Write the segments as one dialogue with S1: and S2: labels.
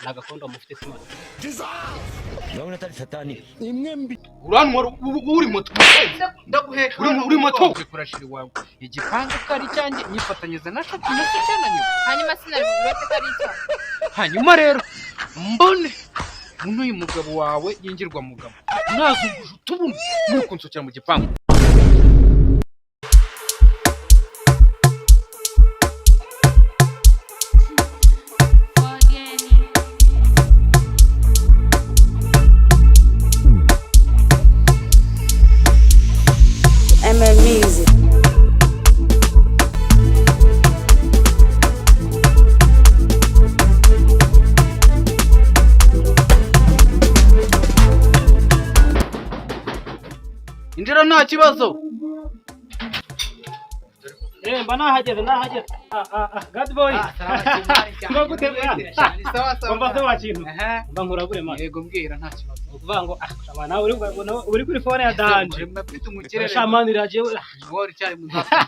S1: nagakondo mufite simon
S2: urabona atari satani
S3: imwe mbi
S4: uranwa uri moto
S5: ndaguheka
S4: uri moto
S5: kurashira iwawe igipangu kari cyanjye nyifatanyiriza na shati nasi cyane
S6: hanyuma sinari burote kari icyo
S5: hanyuma rero mbone n'uyu mugabo wawe yingirwa mugabo nazunguje utubuni muri kunsukira mu gipangu
S7: Music.
S5: injira nta kibazo
S1: mba nahageze God boy ngo gutebwa mba se wakintu mba nkuragure man
S5: yego mbwira nta kibazo
S1: uvuga ngo abana uri kuri phone ya danje shamanira je
S5: wori cyari muzafa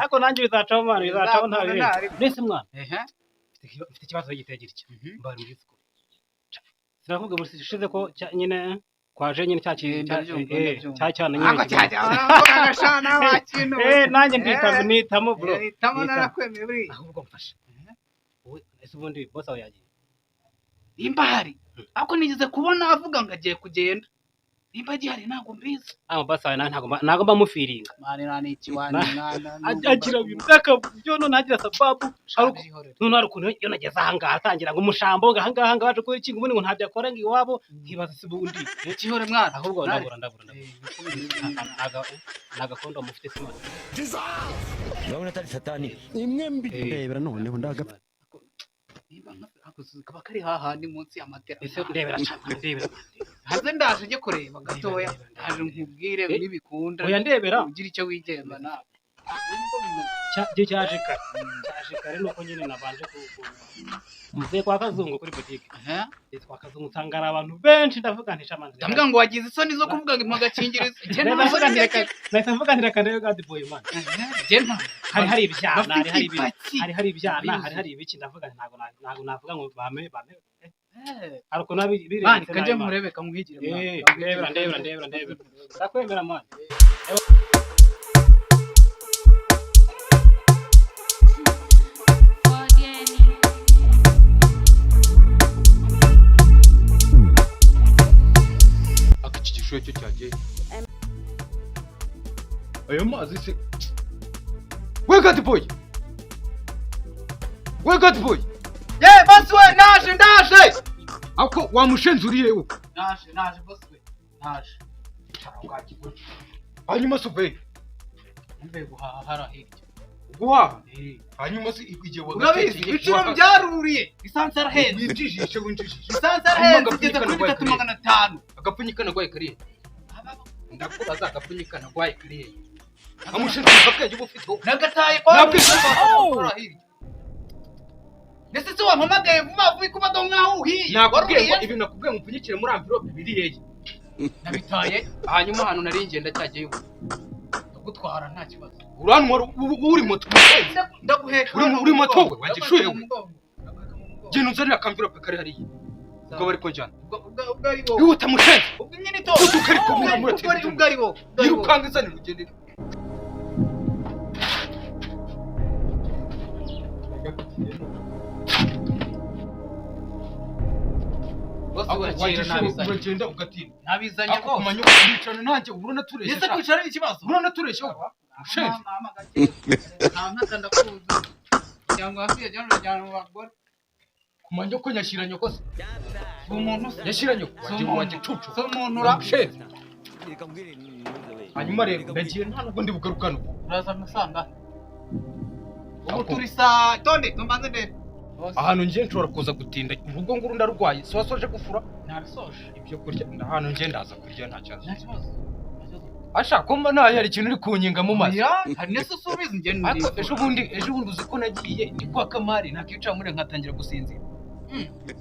S1: ariko nanjye bizacaho man bizacaho nta bire nese mwana mfite ikibazo gitegera iki mbari ngiziko siravuga buri shishize ko nyine kwaje nyine cyane nyine
S5: agashana wakintu
S1: nanjye nitamo bro
S5: nitamo narakwemeye buri
S1: ahubwo mfasha wowe ese ubundi boss aho yagiye
S5: imbahari ako nigeze kubona avuga ngo agiye kugenda nimba gihari ntago mbizi
S1: boss aho ntago mba mufiringa
S5: mani nani ikiwani
S1: agira ibitaka byo none agira sababu none ari ukuntu yo nageze ahanga atangira ngo umushambo ngahanga waje kuri kingu ubundi ngo ntabyo akora ngo iwabo nkibaza se bundi
S5: ikihore mwana
S1: ahubwo ndabura nagakondo mufite simon
S2: urabona atari satani
S3: imwe mbi ndebera noneho ndagapfa
S5: kaba kari hahandi munsi y'amatera
S1: ese ndebera
S5: hanze ndaje nje kureba gatoya ndaje nkubwire nibikunda
S1: oya ndebera
S5: ugira icyo wigemba na
S1: cyaje kare nuko nyine nabanje muze kwa kazungu kuri boutique kwa kazungu tangara abantu benshi ndavuga nti shamanze
S5: ndambwa ngo wagize isoni zo kuvuga ngo impagakingirizo
S1: ndavuga nti kandi God boy man
S5: jenta
S1: hari ibyana hari ibyana hari ibiki ndavuga ntago navuga ngo bame ariko nabiri
S5: mani kanje murebeka muhigire
S1: ndebera ndakwemera man
S4: akikijwe cyo cyagiye ayo mazi se we God boy boss we ndaje ako wamushenzuriye uko
S5: naje boss we naje
S4: hanyuma sube
S5: mbe guhaha harahirya
S4: guhaha hanyuma se igihe
S5: urabizi ibiciro byaruriye lisansi araheze
S4: winjijishe
S5: lisansi araheze kugeza kuri 3500
S4: agapfunyika nagwaye kariye ndakubaza agapfunyika nagwaye kariye amushinzwe bakenge bufite
S5: nagataye harahirya nese se wampamagaye vuba kuba do nkaho uhiye
S4: nakubwiye ibi nakubwiye mupfunyikire muri envelope biri yeye
S5: nabitaye hanyuma hano nari ngenda cyagiye gutwara nta kibazo
S4: uranwa uri moto
S5: ndaguheka
S4: uri moto we wagishuye we genda unzanira envelope kari hariye ubwo bari konjana
S5: ubwo ari bo
S4: wihuta mushenze
S5: ubwo nyine to
S4: ukari kumwe muri
S5: ubwo ubwo ari bo
S4: yirukanga izanira ugendere uragenda ugatinda
S5: nabizanye
S4: ko kumanya ukwicara nanjye ubura natureshe
S5: nese kwicara ni ikibazo
S4: ubura natureshe ushenze
S5: nta ndakuza cyangwa afiye cyangwa bagore
S4: kumanya ko nyashiranye kose
S5: umuntu
S4: yashiranye waje cucu
S5: so umuntu urashenze
S4: hanyuma rero ndagiye nta nubwo ndi bugarukano
S5: uraza amasanga ubu turi saa tonde tumbanze ndebe
S4: ahantu ngiye nshobora kuza gutinda urugo nguru ndarwaye so wasoje gufura
S5: narasoje
S4: ibyo kurya ahantu ngiye ndaza kurya nta kibazo
S5: nta kibazo
S4: ashaka ko mba hari ikintu uri kunyinga mu mazi
S5: hari nese subiza ngende
S4: ariko ejo bundi uzi ko nagiye ndi kwa Kamari nakicara muri nkatangira gusinzira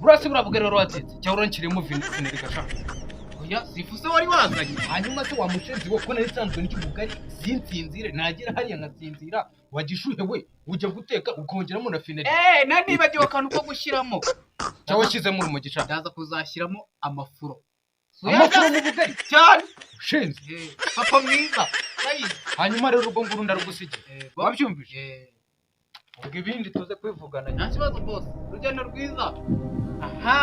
S4: burase burabugera rero watetse cyangwa urankiremo vineri gashaka
S5: oya sifuse wari wazanye
S4: hanyuma se wamushenzi wo ko nari nsanzwe n'ikibugari sinsinzire nagira hariya nkasinzira wagishuhe we ujya guteka ukongeramo na fineri
S5: nanibagiwe akantu ko gushyiramo
S4: cyangwa washyizemo urumogi ca
S5: ndaza kuzashyiramo amafuro
S4: amafuro mu bugari cyane ushinze
S5: papa mwiza urayizi
S4: hanyuma rero ubwo nguru ndarugusigiye wabyumvise ubwo ibindi tuze kwivugana
S5: nta kibazo bose urugendo rwiza aha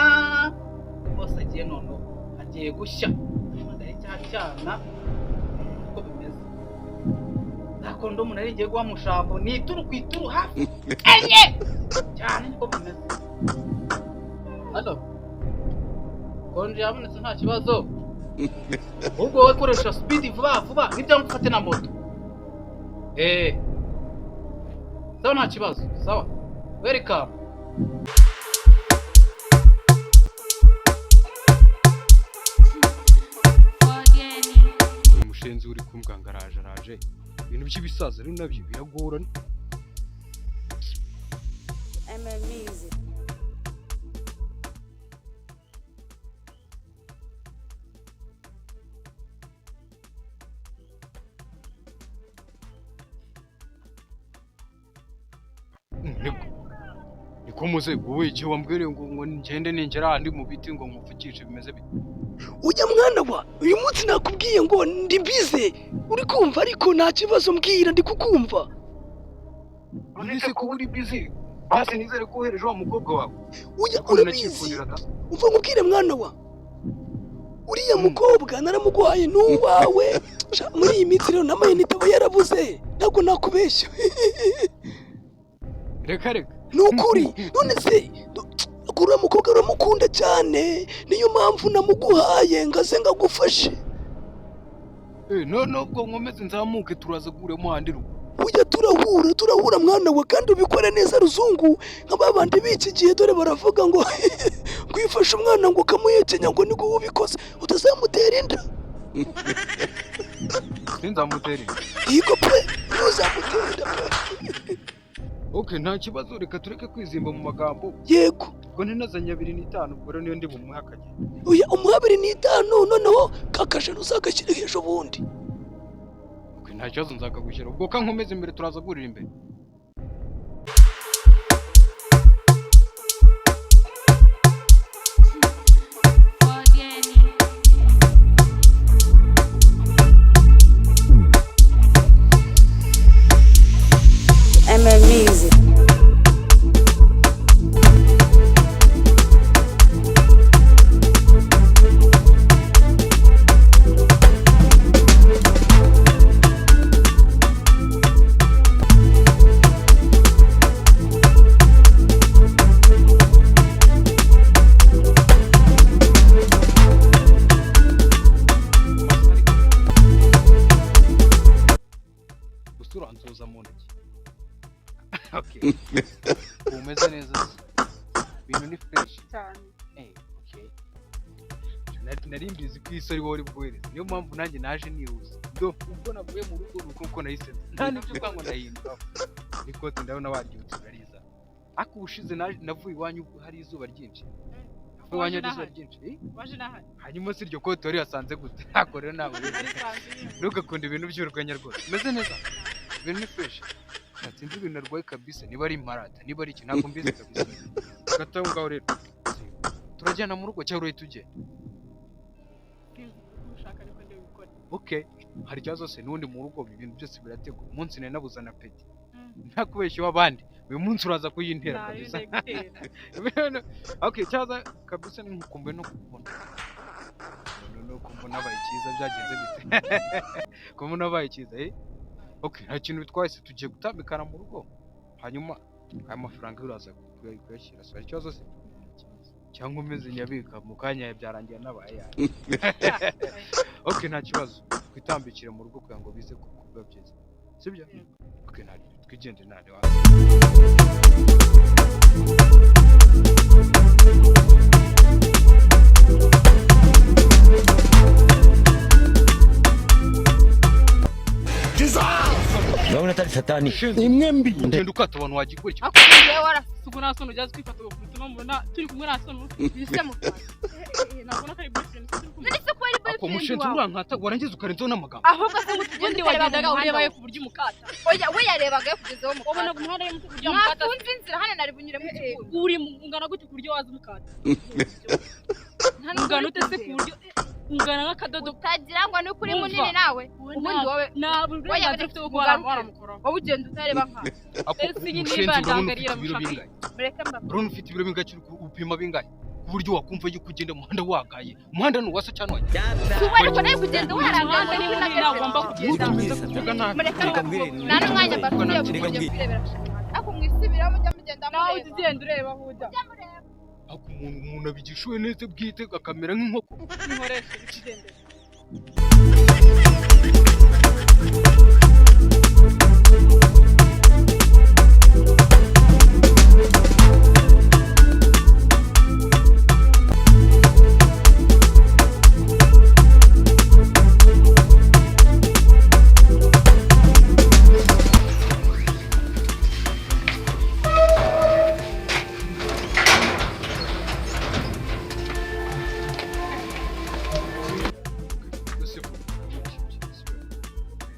S5: bose agiye noneho agiye gushya ndari cyacyana uko bimeze nakondo umuntu ari ngiye guha mushambo ni ituru ku ituru hafi enye cyane niko bimeze hano konje yabonetse nta kibazo ubwo wowe koresha speed vuba vuba nibyo mufate na moto sawa nta kibazo sawa welcome
S4: umushenzi uri kumwangaraje araje ibintu by'ibisaza rero nabyo biragorana niko muze wowe igihe wambwiriye ngo ngende ningera ahandi mu biti ngo nkuvukishe bimeze bite
S3: ujya mwana wa uyu munsi nakubwiye ngo ndi bize uri kumva ariko nta kibazo mbwira ndi kukumva
S4: uretse ko uri bize basi nizere ko wohereje wa mukobwa wawe
S3: ujya urabizi umva nkubwire mwana wa uriya mukobwa naramuguhaye n'uwawe muri iyi minsi rero n'amayinite aba yarabuze ntabwo nakubeshya
S4: reka
S3: ni ukuri none se uriya mukobwa uramukunda cyane niyo mpamvu namuguhaye ngaze ngagufashe
S4: none ubwo nkomeze nzamuke turaza guhuramo ahandi rugo
S3: ujya turahura mwana wa kandi ubikora neza ruzungu nka babandi b'iki gihe dore baravuga ngo gwifashe umwana ngo ukamuhekenya ngo niko ubikoze utazamutera inda
S4: sinzamutera inda
S3: yego pe ntuzamutera inda pe
S4: okay nta kibazo reka tureke kwizimba mu magambo
S3: yego
S4: ubwo ninazanye 2.5 ubwo rero niyo ndi bumuhe akajya
S3: uya umuha 2.5 noneho kakajana uzagashyira hejuru bundi
S4: okay nta kibazo nzakagushyira ubwo kankomeze imbere turaza gurira imbere
S7: Music.
S4: usura nzoza mu ntoki okay umeze neza ibintu ni fresh
S6: cyane
S4: okay nari mbizi ko isori wori bwohereza niyo mpamvu nanjye naje nihuse ubwo navuye mu rugo nuko uko nahise nta n'ibyo kwango ndahinduka ikote ndabona waryutse nariza ako ubushize navuye iwanyu hari izuba ryinshi iwanyu hari izuba ryinshi
S6: waje nahari
S4: hanyuma si iryo kote wari yasanze gute ntabwo rero nawe ntugakunda ibintu by'urwenya rwose umeze neza ibintu ni fresh sinzi ibintu narwaye kabisa niba ari imparata niba ari iki ntabwo mbizi kabisa hagati aho ngaho rero turajyana mu rugo cyangwa urahita ugenda okay hari ikibazo se n'undi mu rugo ibintu byose birategwa umunsi nari nabuza na peti ntakubeshye w'abandi uyu munsi uraza kuyintera kabisa okay cyaza kabisa nkukumbuye no kubona no kumbona abaye cyiza byagenze bite kumbona abaye cyiza okay nta kintu bitwaye se tugiye gutambikana mu rugo hanyuma aya mafaranga uraza kuyashyira so ikibazo se cyangwa umeze nyabika mu kanya byarangiye nabaye yawe okay nta kibazo twitambikire mu rugo kugira ngo bize kuba byiza sibyo okay nta twigende nane wa
S2: Ndabona atari satani.
S3: imwe mbi
S4: ugenda ukata abantu wagikora iki
S6: akubwiye warasuku nta sono ujyaze kwifata gukubita mbona turi kumwe nta sono bise mu nabona ko ari boyfriend nari se ko ari
S4: ako
S6: boyfriend
S4: mushenzi urankata warangiza ukarenzaho n'amagambo
S6: ahubwo se ubundi wagendaga urebaye ku buryo umukata oya we yarebaga kugezaho umukata wabona umuhanda y'umutu buryo umukata nafunze inzira hano nari bunyure mu kibuga uri ungana gute ku buryo waza umukata ungana utese ku buryo ungana nk'akadodo utagira ngo ni kuri munini nawe ubundi wowe ntabwo uburenganzira ufite bwo waramukora wowe ugenda utareba nka
S4: mushenzi urabona ibiro bingahe urabona ufite ibiro bingahe upima bingahe ku buryo wakumva yuko ugenda umuhanda wagaye umuhanda ni uwasa cyane wagiye
S6: kuba ariko nawe kugenda warangaye niba ntagomba kugenda
S2: Reka mbwire
S6: nta n'umwanya mbafitiye wo kujya kwirebera ariko mwisubiraho mujya mugenda nawe ugenda ureba aho ujya
S4: ako umuntu abigishuwe neza bwite akamera nk'inkoko
S6: nkoresha ibigendera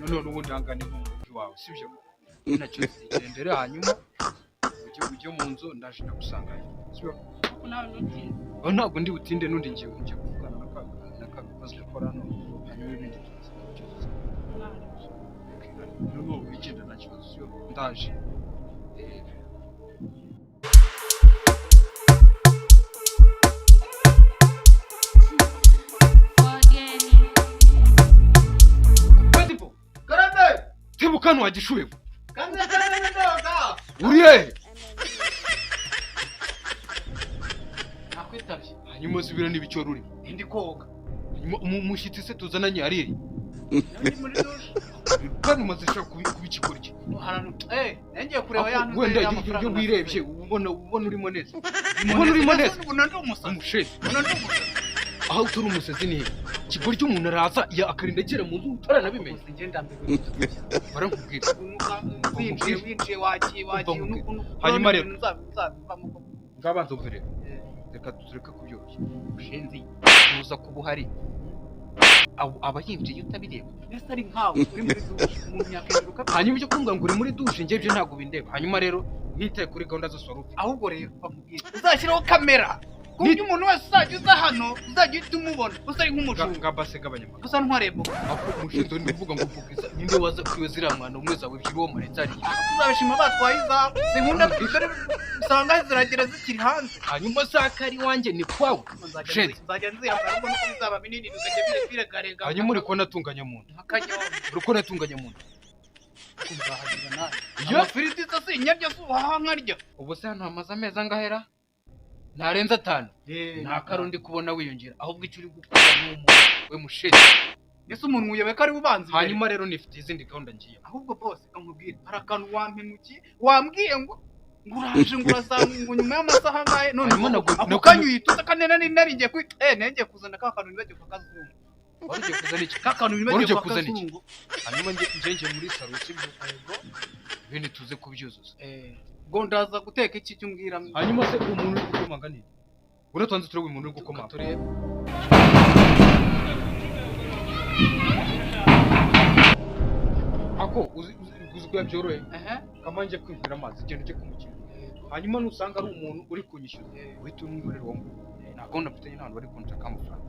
S4: none ubundi hangane nk'umugi wawe sibyo nacyo zigendere hanyuma ujye mu nzu ndaje ndagusangayo sibyo ntabwo ndi butinde n'undi ngiye kuvugana n'akabikozwe kora hano hanyuma ibindi none ubu wigenda nta kibazo sibyo ndaje Tebuka wagishuwe uriye
S5: nakwitabye
S4: hanyuma zibira n'ibicyo ruri
S5: ndi koga
S4: umushyitsi se tuzananye ariri
S5: ndi muri douche
S4: kandi umaze shaka kubikikora iki
S5: ngiye kureba yantu
S4: wenda iyo wirebye ubona urimo neza urimo neza
S5: ubona ndi umusazi
S4: umushenzi
S5: ubona ndi umusazi
S4: aho utari umusazi ni he kigo ry'umuntu araza akarinda agera mu nzu utaranabimenye barankubwira
S5: winjiye wagiye
S4: hanyuma rero ngabanza ubwire reka tureke kubyoroshya
S5: ushenzi
S4: tuza kuba uhari aba yinjiye utabireba
S5: mbese ari nkawe uri muri douche umuntu yakwiruka
S4: hanyuma ibyo kumbwira ngo uri muri douche njye byo ntabwo bindeba hanyuma rero ntitaye kuri gahunda zose wari ufite
S5: ahubwo rero bamubwira uzashyiraho kamera ku buryo umuntu wese uzajya uza hano uzajya uhita umubona usa ari nk'umujura
S4: ngabase gabanyamaguru
S5: usa ntwarebo
S4: ako umushinzwe ndivuga ngo vugiza ninde waza kwiwe ziriya mwana umwe zawe ebyiri wo maretse ari
S5: uzabishima batwaye izabo sinkunda dore usanga ziragira zikiri hanze
S4: hanyuma zakari wanjye ni kwawe
S5: nzajya nziyambara ubwo nuko bizaba binini bikajya biregarega
S4: hanyuma uri kubona atunganya muntu uri kubona atunganya muntu
S5: kumuzahagirira nawe amafiriti se sinyarya se uhaha nkarya
S4: ubu se hano hamaze amezi angahera ntarenze 5 nta karundi kubona wiyongera ahubwo icyo uri gukora n'umuntu we musheri
S5: ese umuntu uyobe ko ari ubanza
S4: hanyuma rero nifite izindi gahunda ngiye
S5: ahubwo boss amubwira hari akantu wampemukiye wambwiye ngo uraje ngo urasanga ngo nyuma y'amasaha ngahe none ako kanyuye utakanena nari ngiye kwita nenge kuzana ka kantu nibagiye kakazungu
S4: warugiye kuzana iki
S5: ka kantu nibagiye kakazungu
S4: hanyuma ngiye muri salo sibyo ibintu tuze kubyuzuza
S5: ngo ndaza guteka iki cyumbwira
S4: hanyuma se umuntu uri gukomanga ni uratonze turebe umuntu uri gukomanga
S5: turebe
S4: ako uzikuya byorohe kamanje kwinjira amazi igenda cyo kumukira hanyuma nusanga ari umuntu uri kunyishyuza uhita umwihorera wo ntabwo ndafitanye n'abantu bari kunshaka amafaranga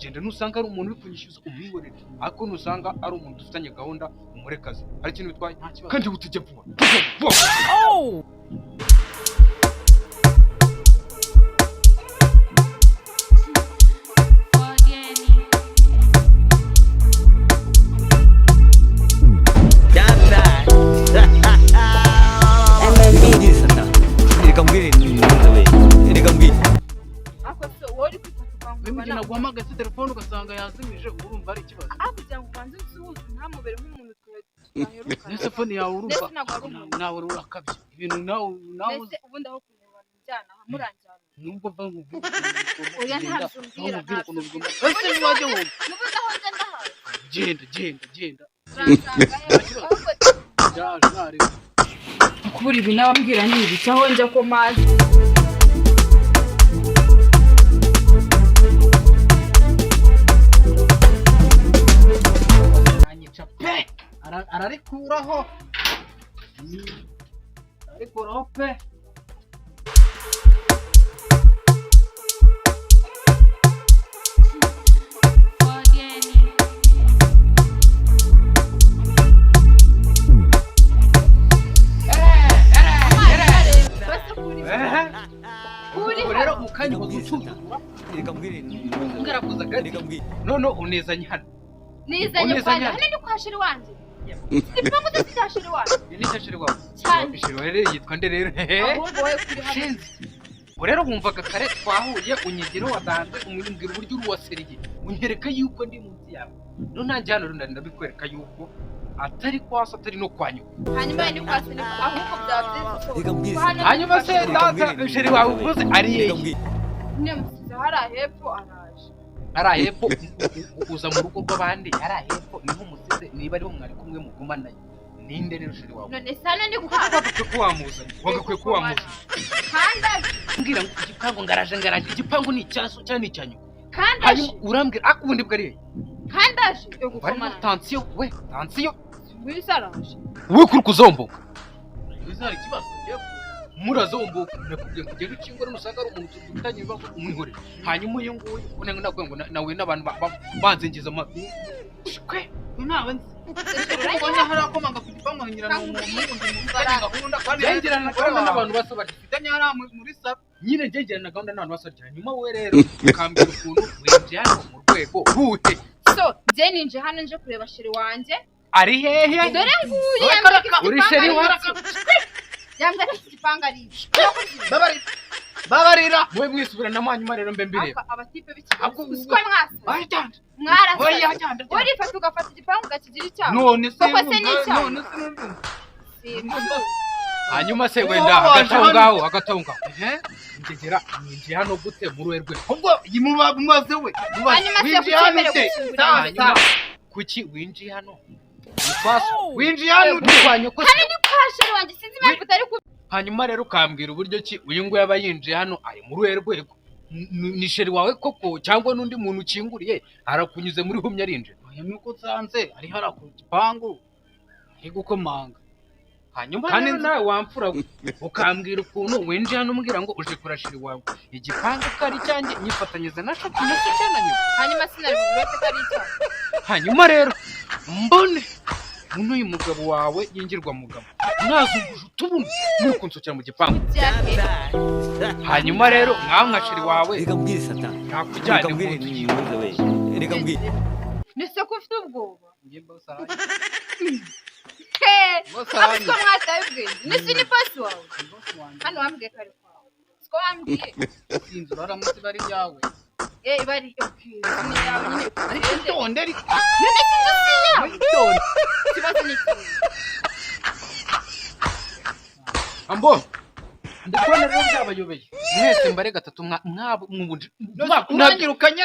S4: genda nusanga ari umuntu uri kunyishyuza umwihorere ariko nusanga ari umuntu dufitanye gahunda umurekazi hari ikintu bitwaye kandi utujya vuba
S5: naguhamagaye se telefone ugasanga yazimije urumva ari ikibazo
S6: kugira ngo ubanze unsuhuze ntamubere nk'umuntu twaherukana
S5: ese phone yawe urumva nawe urakabye ibintu nawe
S6: ubundi aho kureba njyana muranjyana
S5: nubwo va nkubwira
S6: oya ntazumbwira
S5: ese niwajye wumva
S6: nubundi aho njya ndahawe
S5: genda
S6: uransanga ahubwo kubura ibi nabambwira ni ibi cyaho njya ko mazi
S5: anyica pe ararikuraho pe rero mukanya ugucumura ngarakuza gati none unezanye hano
S6: nizanye kwanda hano ni kwa shiri wanje ipangu tutashiri wanje
S5: ni cyashiri wawe cyashiri rero yitwa nde rero
S6: ahubwo wowe kuri hano
S5: rero bumvaga kare twahuye unyigero wadanze umumbwira uburyo uruwaseriye unyereka yuko ndi munsi yawe no ntanjye hano ndabikwereka yuko atari kwasa atari no kwanyu
S6: hanyuma ni kwasa ni ahubwo byabyiza
S5: hanyuma se data sheri wawe uvuze ari yeye
S6: ne musize harahepfo
S5: arahepfo uza mu rugo rw'abandi arahepfo niho musize niba ari bo mwari kumwe mugumanayo ninde rero sheri wawe
S6: none sana ni guhaba
S5: wagakwiye kuwamuza
S6: kandi
S5: mbwira ngo igipangu ngaraje igipangu ni icyaso cyane icyanyu
S6: kandi
S5: hanyuma urambwira akubundi bwari
S6: kandi yo
S5: bari tansiyo
S6: wisaraje
S5: we kuri kuzomboka bizari kibazo murazomboka nakubwiye ngo genda ukingore nusanga ari umuntu tutanye bibazo umwihore hanyuma uyu nguyu unenge nakwe ngo nawe n'abantu banzengiza kwe nawe ubona hari akomanga ku gipangu ngira no umuntu gahunda kandi yengerana gahunda n'abantu basobati fitanye hari muri sap nyine ngengerana gahunda n'abantu basobati hanyuma we rero ukambira ukuntu winjiye hano mu rwego ruhe
S6: so je ninje hano nje kureba shiri wanje
S5: ari hehe
S6: dore nguye
S5: uri sheri waraka
S6: yambwa igipanga ari
S5: babarira mwe mwisubirana hanyuma rero mbe mbireba
S6: abatipe b'ikigo uswa mwasa
S5: bayajyanda
S6: mwarasa uri fata ugafata igipangu gakigira icyaha
S5: none se hanyuma se wenda agatonga ngegera ninjiye hano gute mu ruherwe ubwo yimubaze we winjiye hano ute kuki winjiye hano winjiye hano utwanye ko
S6: hano ni kwashira wanjye sinzi impamvu utari ku
S5: hanyuma rero ukambwira uburyo ki uyu nguyu aba yinjiye hano ari mu ruherwego ni sheri wawe koko cyangwa n'undi muntu ukinguriye arakunyuze muri humye arinjira nuko usanze ari hara ku gipangu ari gukomanga hanyuma kandi nawe wamfura ukambwira ukuntu winjiye hano umbwira ngo uje kurashira iwawe igipangu ko ari cyanjye nyifatanyije na shati na se cyananyo
S6: hanyuma sinabibirete ko ari icyaha
S5: hanyuma rero mbone uyu mugabo wawe yingirwa mugabo mwazunguje utubuno nuko nsukira mu gipangu hanyuma rero mwamwashiri wawe
S2: reka mbwire satani
S5: nakujyane mu nzu
S2: we reka mbwire
S6: nese ko ufite ubwoba
S5: ngimba usaraye
S6: abiko mwataye ubwenge nese ni pasi wawe hano wambwiye kare kwawe siko wambwiye
S5: sinzi uraramutse bari yawe
S6: bari ni yawe nyine
S5: ariko itonde ariko
S6: none sinzi yawe
S5: itonde
S6: kibazo ni iki
S5: ambo ndikubona rero byabayobeye mwese mbare gatatu mwabwirukanye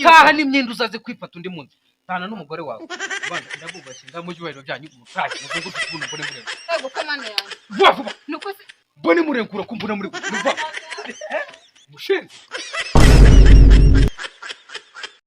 S5: taha n'imyenda uzaze kwifata undi munsi tana n'umugore wawe bana ndabubashye ndamujyubahiro byanyu umutashye muzungu tukubuno mbone murengo
S6: yego kamana yanjye
S5: vuba vuba
S6: nuko
S5: mbone murenkura kumbona muri